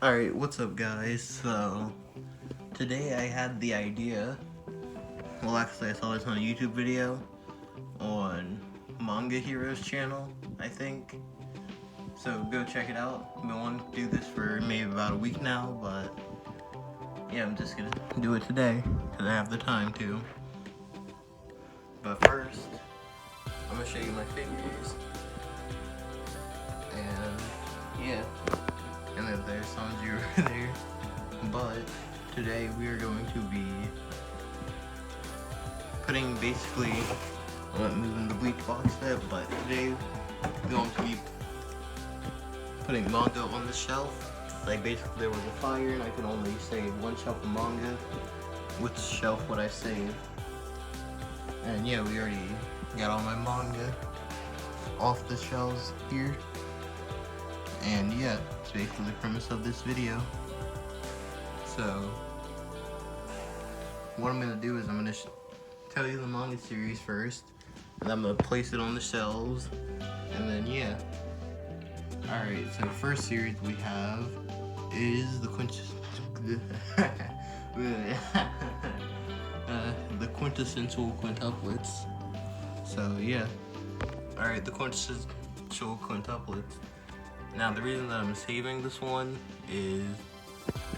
Alright, what's up guys? So, today I had the idea, well actually I saw this on a YouTube video on Manga Heroes channel, I think. So go check it out. I've been wanting to do this for maybe about a week now, but yeah, I'm just gonna do it today, because I have the time to. But first, I'm gonna show you my figures. And yeah, and then there's Sanji over there. But today we are going to be putting basically, I'm not moving the bleach box set, but today we're going to be putting manga on the shelf. Like basically there was a fire and I could only save one shelf of manga. Which shelf would I save? And yeah, we already got all my manga off the shelves here. And yeah, it's basically the premise of this video. So, what I'm gonna do is I'm gonna tell you the manga series first, and I'm gonna place it on the shelves, and then yeah. Alright, so the first series we have is the the quintessential quintuplets. So yeah. Alright, the quintessential quintuplets. Now the reason that I'm saving this one is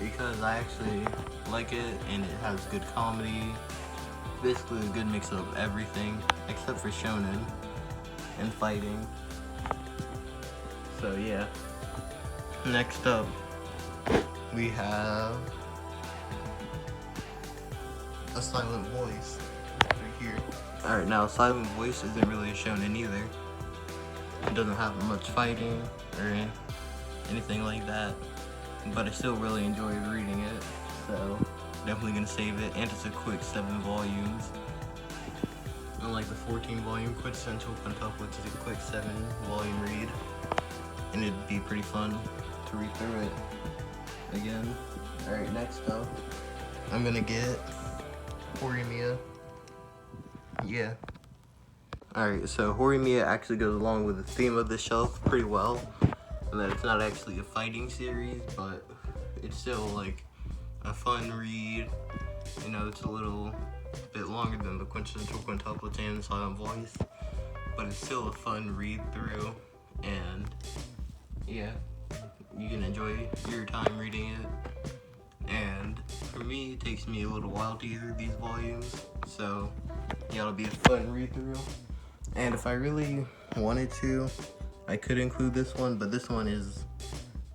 because I actually like it and it has good comedy. Basically a good mix of everything except for shonen and fighting. So yeah. Next up we have A Silent Voice right here. Alright, now A Silent Voice isn't really a shonen either. It doesn't have much fighting or anything like that, but I still really enjoyed reading it, so definitely gonna save it. And it's a quick 7 volumes. Unlike the 14 volume quintessential quintuplets, it's a quick 7 volume read, and it'd be pretty fun to read through it again. Alright, next up, I'm gonna get Horimiya. Yeah. Alright, so Horimiya actually goes along with the theme of the shelf pretty well. And that it's not actually a fighting series, but it's still like a fun read. You know, it's a little bit longer than the quintessential quintuplets and Silent Voice, but it's still a fun read through, and yeah, you can enjoy your time reading it. And for me, it takes me a little while to get through these volumes, so yeah, it'll be a fun read through. And if I really wanted to, I could include this one, but this one is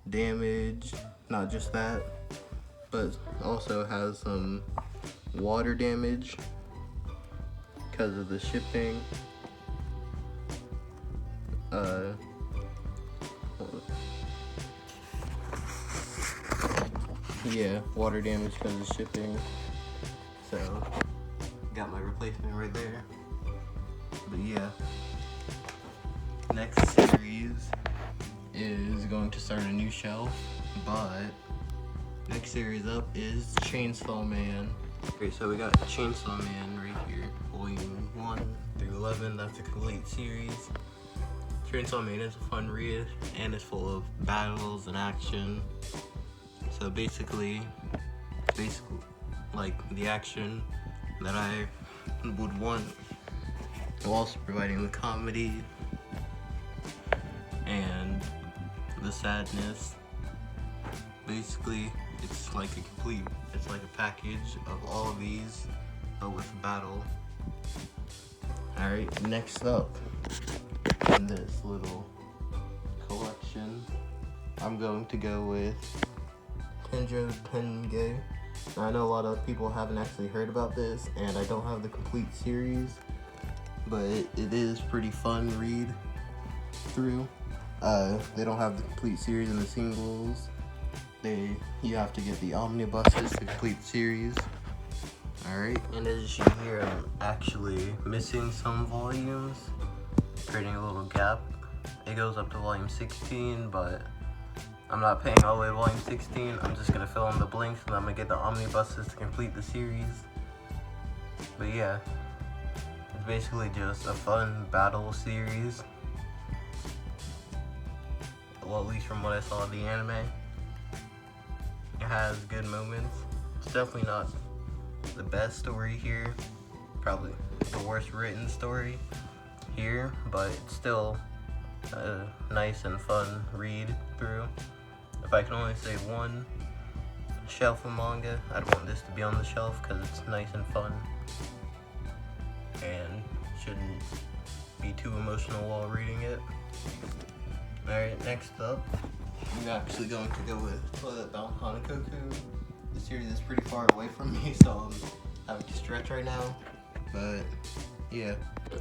damaged, not just that, but also has some water damage because of the shipping. Yeah, water damage because of shipping. So, got my replacement right there. But yeah. Next series is going to start a new shelf, but next series up is Chainsaw Man. Okay, so we got Chainsaw Man right here, volume 1 through 11. That's a complete series. Chainsaw Man is a fun read, and it's full of battles and action. So basically like the action that I would want, while also providing the comedy and the sadness. Basically, it's like a package of all of these, but with battle. Alright, next up in this little collection, I'm going to go with Tenjo Tenge. Now, I know a lot of people haven't actually heard about this, and I don't have the complete series, but it is pretty fun read through. They don't have the complete series in the singles. You have to get the omnibuses to complete the series. Alright, and as you hear, I'm actually missing some volumes, creating a little gap. It goes up to volume 16, but I'm not paying all the way to volume 16. I'm just gonna fill in the blanks, and I'm gonna get the omnibuses to complete the series. But yeah, it's basically just a fun battle series. Well, at least from what I saw of the anime. has good moments. It's definitely not the best story here, probably the worst written story here, but it's still a nice and fun read through. If I can only say one shelf of manga, I'd want this to be on the shelf because it's nice and fun and shouldn't be too emotional while reading it. Alright, next up, I'm actually going to go with Toilet Bound Hankoku. The series is pretty far away from me, so I'm having to stretch right now. But yeah,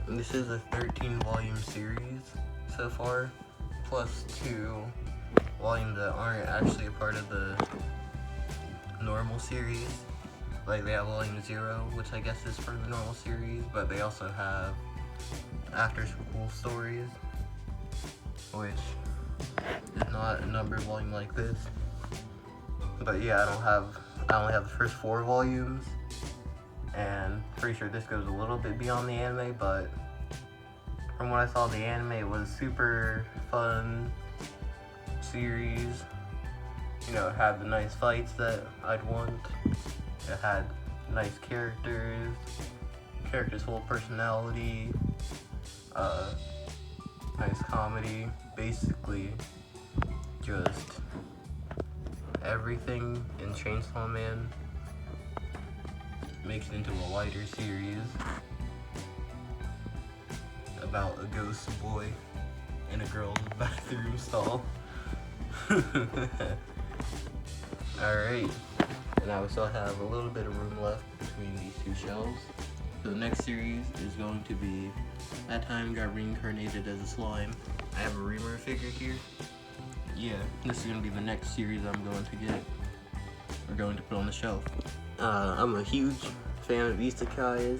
this is a 13-volume series so far, plus 2 volumes that aren't actually a part of the normal series. Like, they have volume 0, which I guess is for the normal series, but they also have after school stories, which is not a numbered volume like this. But yeah, I only have the first 4 volumes, and pretty sure this goes a little bit beyond the anime, but from what I saw, the anime was super fun series. You know, it had the nice fights that I'd want. It had nice characters full of personality, nice comedy, basically just everything in Chainsaw Man makes it into a lighter series about a ghost boy in a girl's bathroom stall. Alright, and I still have a little bit of room left between these 2 shelves. So the next series is going to be That Time Got Reincarnated as a Slime. I have a Reamer figure here. Yeah, this is going to be the next series I'm going to get, or going to put on the shelf. I'm a huge fan of isekais.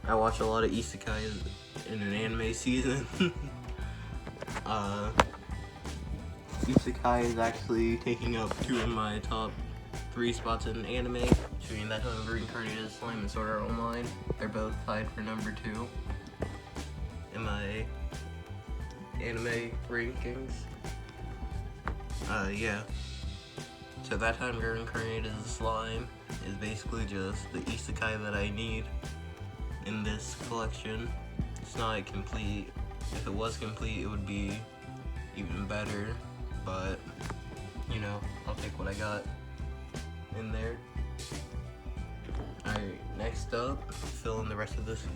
I watch a lot of isekais in an anime season. Isekai is actually taking up 2 of my top 3 spots in anime, between That Time Reincarnated as Slime and Sword Art Online. They're both tied for number 2 in my anime rankings. Yeah. So That Time Reincarnated as a Slime is basically just the isekai that I need in this collection. It's not complete. If it was complete, it would be even better, but you know, I'll take what I got in there. Alright, next up, fill in the rest of this,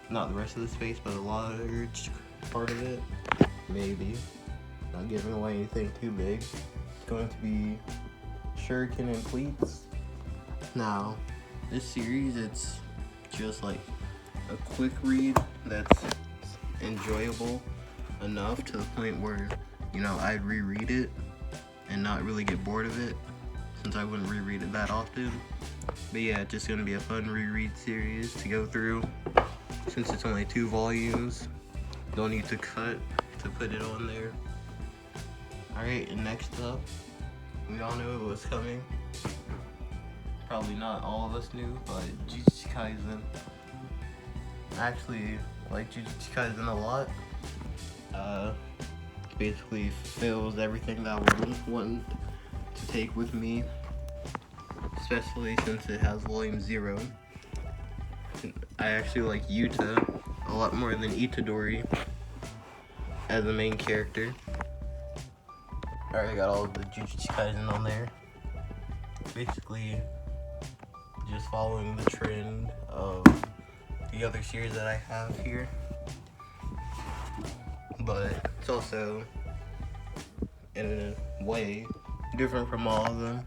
not the rest of the space, but a large part of it, maybe. Not giving away anything too big. It's going to be Shuriken and Pleats. Now, this series, it's just like a quick read that's enjoyable enough to the point where, you know, I'd reread it and not really get bored of it, since I wouldn't reread it that often. But yeah, it's just gonna be a fun reread series to go through. Since it's only 2 volumes, don't need to cut to put it on there. Alright, and next up, we all knew it was coming. Probably not all of us knew, but Jujutsu Kaisen. I actually like Jujutsu Kaisen a lot. Basically fills everything that I would want to take with me, especially since it has volume 0. I actually like Yuta a lot more than Itadori as the main character. Alright, I got all of the Jujutsu Kaisen on there. Basically just following the trend of the other series that I have here. But it's also, in a way, different from all of them.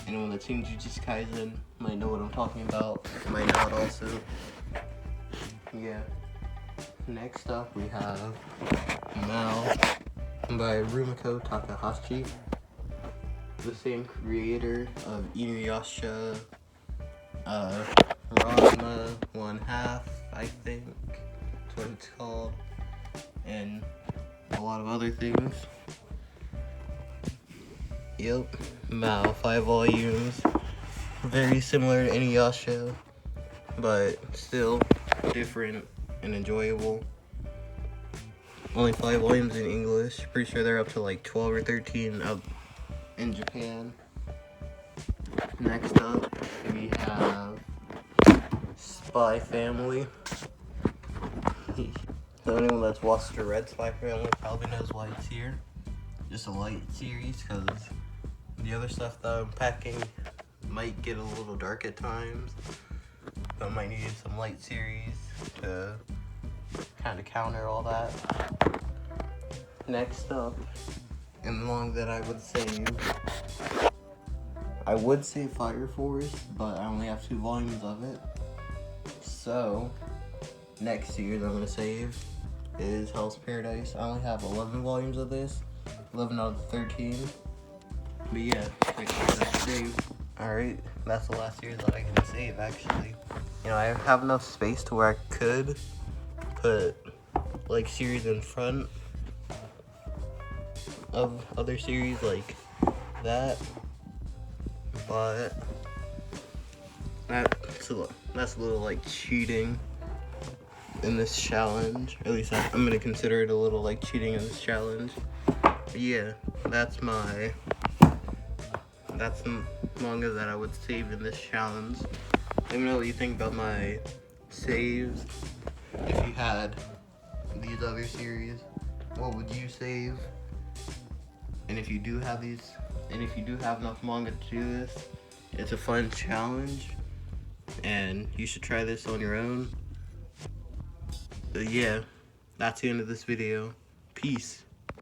Anyone that's seen Jujutsu Kaisen might know what I'm talking about, might not also. Yeah. Next up we have Mal by Rumiko Takahashi, the same creator of Inuyasha, Ranma 1/2, I think that's what it's called, and a lot of other things. Yep, Mal, 5 volumes, very similar to Inuyasha, but still different and enjoyable. Only 5 volumes in English. Pretty sure they're up to like 12 or 13 up in Japan. Next up, we have Spy Family. So anyone that's watched the Red Spy Family probably knows why it's here. Just a light series, because the other stuff that I'm packing might get a little dark at times. So I might need some light series to kind of counter all that. Next up, in the manga that I would say Fire Force, but I only have 2 volumes of it. So next series I'm gonna save is Hell's Paradise. I only have 11 volumes of this, 11 out of the 13. But yeah, that's saved. Alright, that's the last series that I can save actually. You know, I have enough space to where I could put like series in front of other series like that, but that's a little like cheating in this challenge. At least I'm gonna consider it a little like cheating in this challenge. But yeah, that's the manga that I would save in this challenge. Let me know what you think about my saves. If you had these other series, what would you save? And if you do have enough manga to do this, it's a fun challenge and you should try this on your own. But yeah, that's the end of this video. Peace.